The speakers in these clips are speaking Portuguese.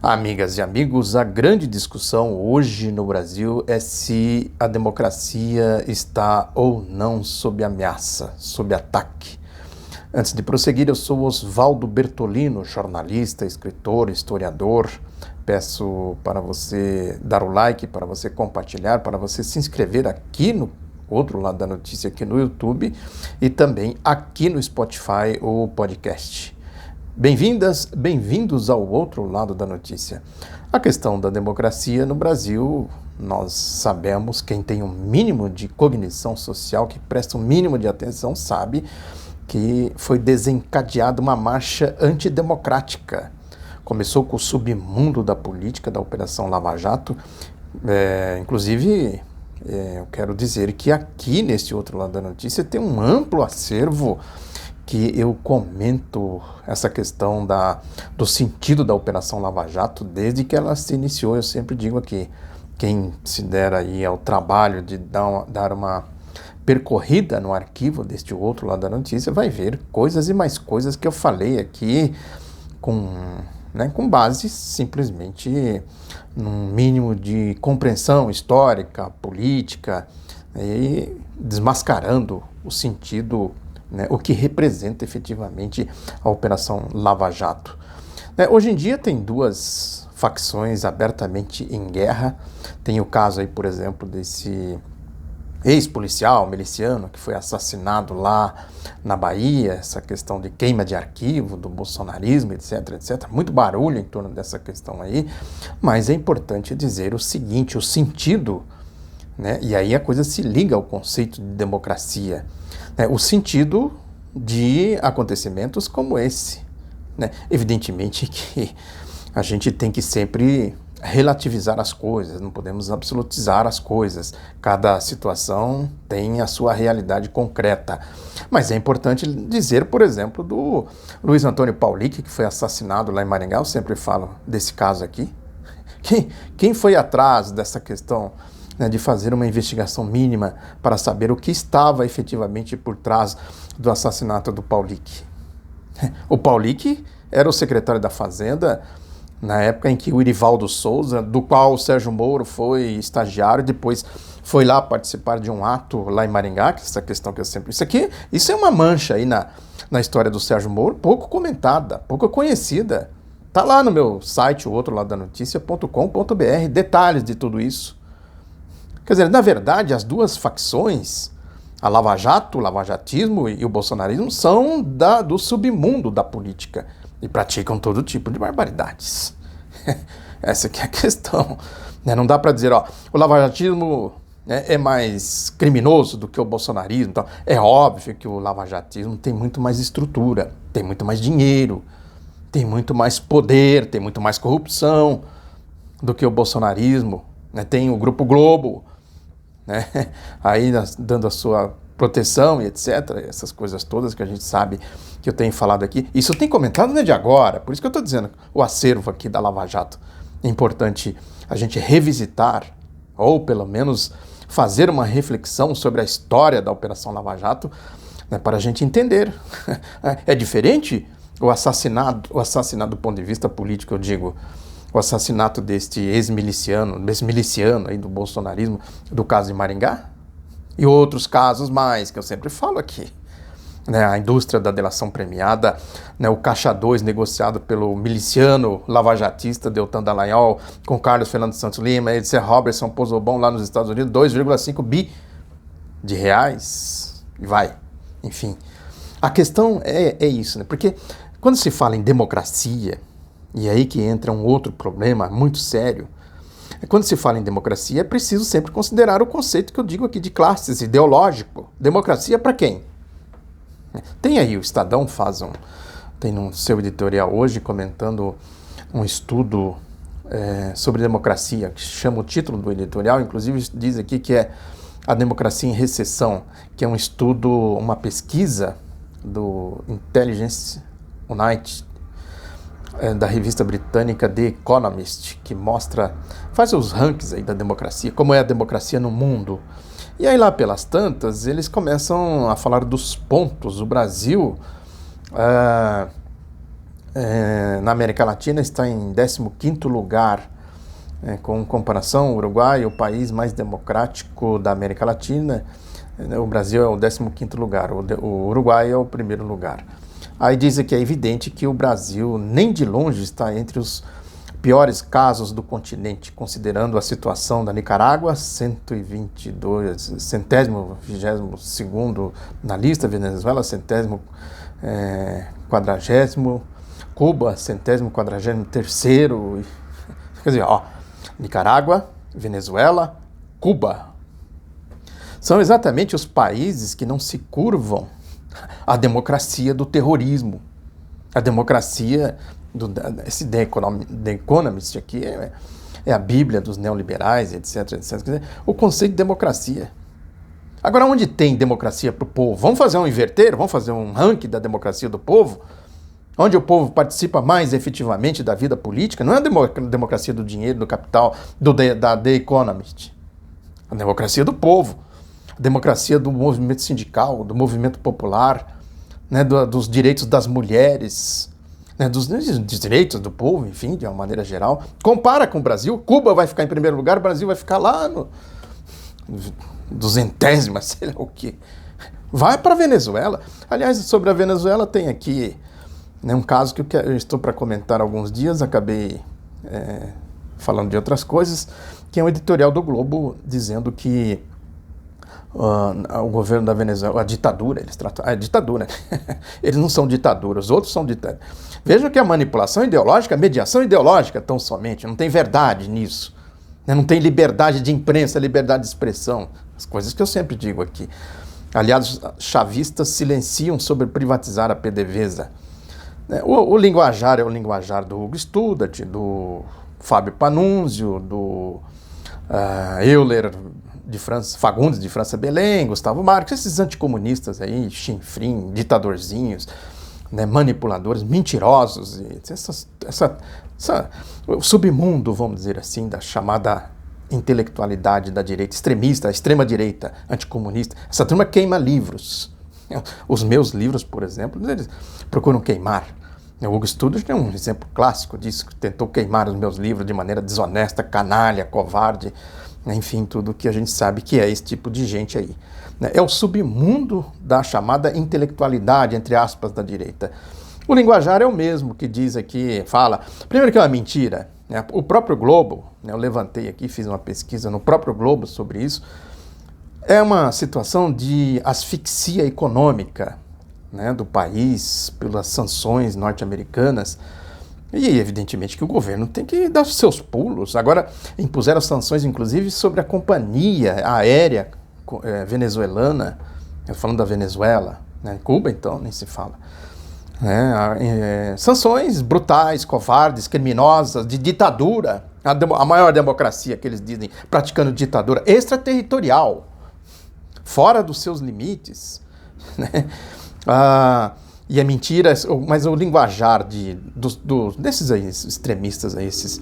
Amigas e amigos, a grande discussão hoje no Brasil é se a democracia está ou não sob ameaça, sob ataque. Antes de prosseguir, eu sou Oswaldo Bertolino, jornalista, escritor, historiador. Peço para você dar o like, para você compartilhar, para você se inscrever aqui no outro lado da notícia, aqui no YouTube e também aqui no Spotify, o podcast. Bem-vindas, bem-vindos ao outro lado da notícia. A questão da democracia no Brasil, nós sabemos, quem tem um mínimo de cognição social, que presta um mínimo de atenção, sabe que foi desencadeada uma marcha antidemocrática. Começou com o submundo da política, da Operação Lava Jato. Inclusive, eu quero dizer que aqui, nesse outro lado da notícia, tem um amplo acervo que eu comento essa questão do sentido da Operação Lava Jato desde que ela se iniciou. Eu sempre digo aqui, quem se der aí ao trabalho de dar uma percorrida no arquivo deste outro lado da notícia, vai ver coisas e mais coisas que eu falei aqui com base simplesmente num mínimo de compreensão histórica, política, e desmascarando o sentido, o que representa efetivamente a Operação Lava Jato. Hoje em dia tem duas facções abertamente em guerra. Tem o caso aí, por exemplo, desse ex-policial miliciano que foi assassinado lá na Bahia, essa questão de queima de arquivo, do bolsonarismo, etc, etc. Muito barulho em torno dessa questão aí, mas é importante dizer o seguinte, o sentido, e aí a coisa se liga ao conceito de democracia, o sentido de acontecimentos como esse. Evidentemente que a gente tem que sempre relativizar as coisas, não podemos absolutizar as coisas. Cada situação tem a sua realidade concreta. Mas é importante dizer, por exemplo, do Luiz Antônio Paulic, que foi assassinado lá em Maringá. Eu sempre falo desse caso aqui. Quem foi atrás dessa questão, de fazer uma investigação mínima para saber o que estava efetivamente por trás do assassinato do Paulic? O Paulic era o secretário da Fazenda na época em que o Irivaldo Souza, do qual o Sérgio Moro foi estagiário, depois foi lá participar de um ato lá em Maringá, que essa questão que eu sempre... Isso é uma mancha aí na história do Sérgio Moro, pouco comentada, pouco conhecida. Está lá no meu site, o outro lado da notícia.com.br, detalhes de tudo isso. Quer dizer, na verdade, as duas facções, a Lava Jato, o lavajatismo e o bolsonarismo, são do submundo da política e praticam todo tipo de barbaridades. Essa aqui é a questão. Não dá para dizer, o lavajatismo é mais criminoso do que o bolsonarismo. Então, é óbvio que o lavajatismo tem muito mais estrutura, tem muito mais dinheiro, tem muito mais poder, tem muito mais corrupção do que o bolsonarismo. Tem o Grupo Globo, aí dando a sua proteção e etc, essas coisas todas que a gente sabe que eu tenho falado aqui. Isso eu tenho comentado de agora, por isso que eu estou dizendo o acervo aqui da Lava Jato. É importante a gente revisitar, ou pelo menos fazer uma reflexão sobre a história da Operação Lava Jato, para a gente entender. É diferente o assassinato do ponto de vista político, eu digo, o assassinato deste ex-miliciano, desse miliciano aí do bolsonarismo, do caso de Maringá, e outros casos mais, que eu sempre falo aqui. A indústria da delação premiada, o Caixa 2 negociado pelo miliciano lavajatista Deltan Dallagnol com Carlos Fernando Santos Lima, Edson Robertson Pozzobon lá nos Estados Unidos, 2,5 bi de reais, e vai. Enfim, a questão é isso, porque quando se fala em democracia, e aí que entra um outro problema muito sério, quando se fala em democracia, é preciso sempre considerar o conceito que eu digo aqui de classes, ideológico. Democracia para quem? Tem aí, o Estadão tem no seu editorial hoje comentando um estudo sobre democracia, que chama o título do editorial, inclusive diz aqui que é A Democracia em Recessão, que é um estudo, uma pesquisa do Intelligence Unite, da revista britânica The Economist, que faz os rankings aí da democracia, como é a democracia no mundo. E aí lá pelas tantas, eles começam a falar dos pontos. O Brasil na América Latina está em 15º lugar, com comparação, o Uruguai é o país mais democrático da América Latina, o Brasil é o 15º lugar, o Uruguai é o primeiro lugar. Aí dizem que é evidente que o Brasil nem de longe está entre os piores casos do continente, considerando a situação da Nicarágua, 122, 122º na lista, Venezuela, 140º, Cuba, 143º, quer dizer, Nicarágua, Venezuela, Cuba. São exatamente os países que não se curvam à democracia do terrorismo. A democracia, esse The Economist aqui é a bíblia dos neoliberais, etc, etc. Quer dizer, o conceito de democracia. Agora, onde tem democracia para o povo? Vamos fazer um inverter? Vamos fazer um ranking da democracia do povo? Onde o povo participa mais efetivamente da vida política? Não é a democracia do dinheiro, do capital, da The Economist. A democracia do povo. A democracia do movimento sindical, do movimento popular, né, dos direitos das mulheres, né, dos direitos do povo, enfim, de uma maneira geral. Compara com o Brasil, Cuba vai ficar em primeiro lugar, o Brasil vai ficar lá no 200ª, sei lá o quê. Vai para a Venezuela. Aliás, sobre a Venezuela tem aqui, né, um caso que eu estou para comentar há alguns dias, acabei falando de outras coisas, que é um editorial do Globo dizendo que o governo da Venezuela, a ditadura, eles tratam, a ditadura, eles não são ditadura, os outros são ditadura. Vejam que a manipulação ideológica, a mediação ideológica tão somente, não tem verdade nisso, né? Não tem liberdade de imprensa, liberdade de expressão, as coisas que eu sempre digo aqui. Aliás, chavistas silenciam sobre privatizar a PDVSA. O linguajar é o linguajar do Hugo Studart, do Fábio Panunzio, do Euler de França, Fagundes de França Belém, Gustavo Marques, esses anticomunistas aí, chinfrim, ditadorzinhos, né, manipuladores, mentirosos, o submundo, vamos dizer assim, da chamada intelectualidade da direita extremista, a extrema-direita anticomunista. Essa turma queima livros. Os meus livros, por exemplo, eles procuram queimar. O Hugo Studart é um exemplo clássico disso, que tentou queimar os meus livros de maneira desonesta, canalha, covarde, enfim, tudo que a gente sabe que é esse tipo de gente aí. É o submundo da chamada intelectualidade, entre aspas, da direita. O linguajar é o mesmo que diz aqui, fala, primeiro que é uma mentira, né? O próprio Globo, né, eu levantei aqui, fiz uma pesquisa no próprio Globo sobre isso, é uma situação de asfixia econômica, né, do país pelas sanções norte-americanas. E, evidentemente, que o governo tem que dar os seus pulos. Agora, impuseram sanções, inclusive, sobre a companhia aérea venezuelana, falando da Venezuela, né? Cuba, então, nem se fala. Sanções brutais, covardes, criminosas, de ditadura, a maior democracia que eles dizem, praticando ditadura extraterritorial, fora dos seus limites, né? E é mentira, mas o linguajar desses aí, extremistas aí, esses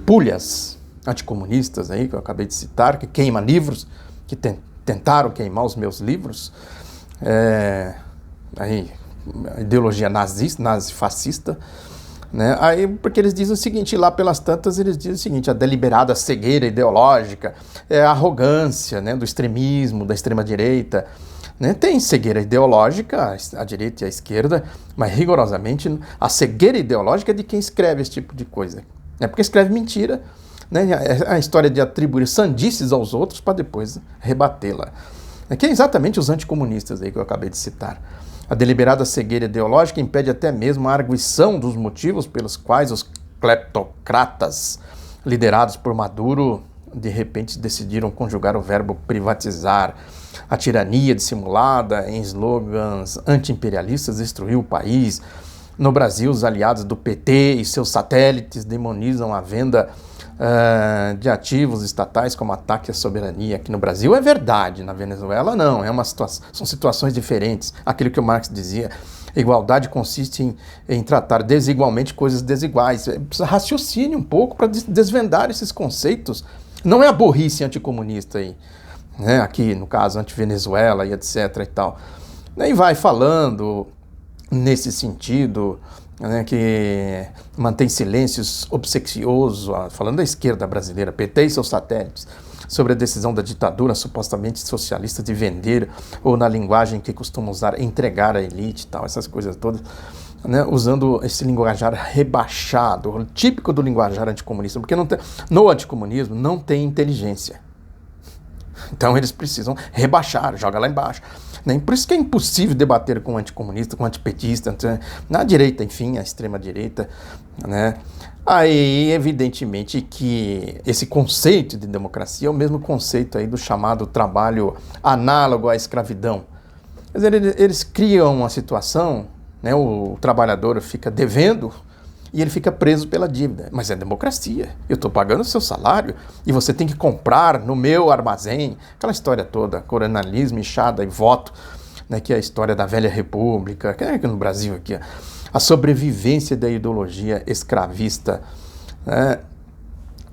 pulhas anticomunistas aí, que eu acabei de citar, que queimam livros, que tentaram queimar os meus livros, aí, a ideologia nazi-fascista, né? Aí, porque eles dizem o seguinte, lá pelas tantas eles dizem o seguinte, a deliberada cegueira ideológica, a arrogância, né, do extremismo, da extrema-direita, né? Tem cegueira ideológica, a direita e a esquerda, mas rigorosamente a cegueira ideológica é de quem escreve esse tipo de coisa. É porque escreve mentira, né? A história de atribuir sandices aos outros para depois rebatê-la. Que é exatamente os anticomunistas aí que eu acabei de citar. A deliberada cegueira ideológica impede até mesmo a arguição dos motivos pelos quais os cleptocratas liderados por Maduro de repente decidiram conjugar o verbo privatizar. A tirania dissimulada em slogans anti-imperialistas destruiu o país. No Brasil, os aliados do PT e seus satélites demonizam a venda de ativos estatais como ataque à soberania. Aqui no Brasil é verdade, na Venezuela não, são situações diferentes. Aquilo que o Marx dizia, igualdade consiste em tratar desigualmente coisas desiguais. Precisa raciocínio um pouco para desvendar esses conceitos. Não é a burrice anticomunista aí, né? Aqui no caso anti-Venezuela e etc e tal. E vai falando nesse sentido, né, que mantém silêncios obsequioso, falando da esquerda brasileira, PT e seus satélites, sobre a decisão da ditadura supostamente socialista de vender, ou na linguagem que costuma usar, entregar à elite e tal, essas coisas todas, né, usando esse linguajar rebaixado, típico do linguajar anticomunista, porque no anticomunismo não tem inteligência. Então eles precisam rebaixar, joga lá embaixo. Né? Por isso que é impossível debater com um anticomunista, com um antipetista, na direita, enfim, a extrema-direita. Né? Aí, evidentemente, que esse conceito de democracia é o mesmo conceito aí do chamado trabalho análogo à escravidão. Quer dizer, eles criam uma situação, né, o trabalhador fica devendo e ele fica preso pela dívida. Mas é democracia. Eu estou pagando o seu salário e você tem que comprar no meu armazém. Aquela história toda, coronelismo, enxada e voto, né, que é a história da velha república, que é no Brasil aqui, a sobrevivência da ideologia escravista. Né?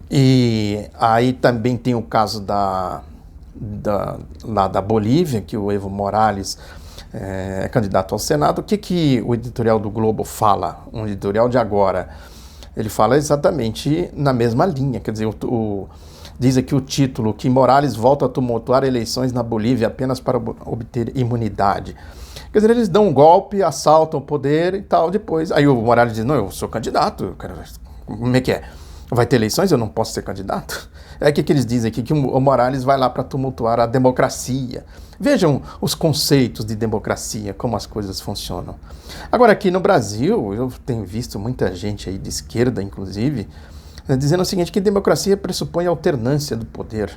E aí também tem o caso lá da Bolívia, que o Evo Morales é candidato ao Senado. O que o editorial do Globo fala? Um editorial de agora. Ele fala exatamente na mesma linha. Quer dizer, diz aqui o título, que Morales volta a tumultuar eleições na Bolívia apenas para obter imunidade. Quer dizer, eles dão um golpe, assaltam o poder e tal, depois. Aí o Morales diz, não, eu sou candidato. Como é que é? Vai ter eleições, eu não posso ser candidato? É o que eles dizem aqui, que o Morales vai lá para tumultuar a democracia. Vejam os conceitos de democracia, como as coisas funcionam. Agora, aqui no Brasil, eu tenho visto muita gente aí de esquerda, inclusive, dizendo o seguinte, que democracia pressupõe alternância do poder.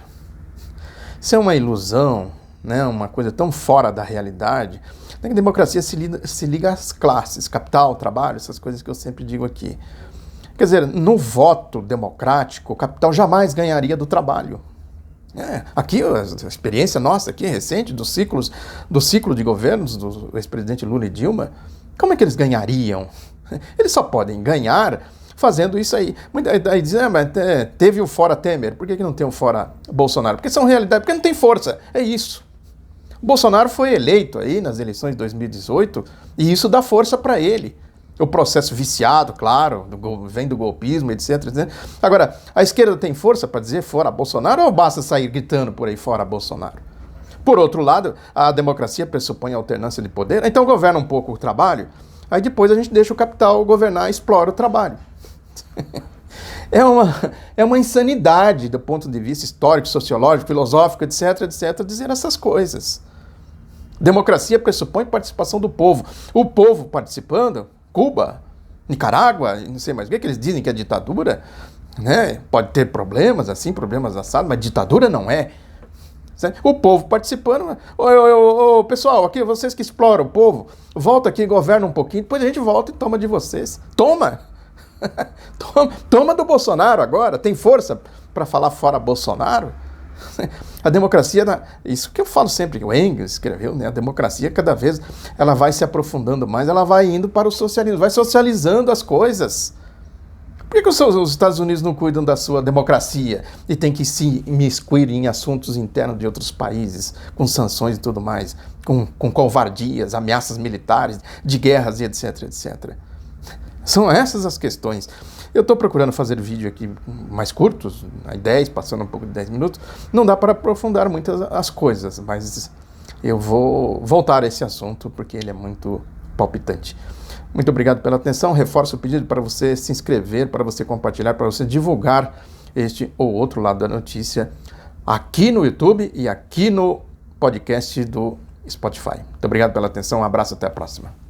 Isso é uma ilusão, né? Uma coisa tão fora da realidade. A democracia se liga às classes, capital, trabalho, essas coisas que eu sempre digo aqui. Quer dizer, no voto democrático, o capital jamais ganharia do trabalho. Aqui, a experiência nossa aqui, recente, do ciclo de governos do ex-presidente Lula e Dilma, como é que eles ganhariam? Eles só podem ganhar fazendo isso aí. Aí dizem, mas teve o fora Temer, por que não tem o fora Bolsonaro? Porque são realidade, porque não tem força, é isso. O Bolsonaro foi eleito aí nas eleições de 2018 e isso dá força para ele. O processo viciado, claro, vem do golpismo, etc, etc. Agora, a esquerda tem força para dizer fora Bolsonaro ou basta sair gritando por aí fora Bolsonaro? Por outro lado, a democracia pressupõe alternância de poder, então governa um pouco o trabalho, aí depois a gente deixa o capital governar e explora o trabalho. É uma insanidade do ponto de vista histórico, sociológico, filosófico, etc, etc, dizer essas coisas. Democracia pressupõe participação do povo. O povo participando, Cuba, Nicarágua, não sei mais o que eles dizem que é ditadura, né? Pode ter problemas assim, problemas assados, mas ditadura não é. O povo participando, pessoal, aqui vocês que exploram o povo, volta aqui, governa um pouquinho, depois a gente volta e toma de vocês. Toma! Toma do Bolsonaro agora, tem força para falar fora Bolsonaro? A democracia, isso que eu falo sempre, que o Engels escreveu, né? A democracia cada vez ela vai se aprofundando mais, ela vai indo para o socialismo, vai socializando as coisas. Por que os Estados Unidos não cuidam da sua democracia e tem que se imiscuir em assuntos internos de outros países, com sanções e tudo mais, com covardias, ameaças militares, de guerras e etc, etc. São essas as questões. Eu estou procurando fazer vídeo aqui mais curtos, 10, passando um pouco de 10 minutos. Não dá para aprofundar muitas as coisas, mas eu vou voltar a esse assunto porque ele é muito palpitante. Muito obrigado pela atenção. Reforço o pedido para você se inscrever, para você compartilhar, para você divulgar este ou outro lado da notícia aqui no YouTube e aqui no podcast do Spotify. Muito obrigado pela atenção. Um abraço, até a próxima.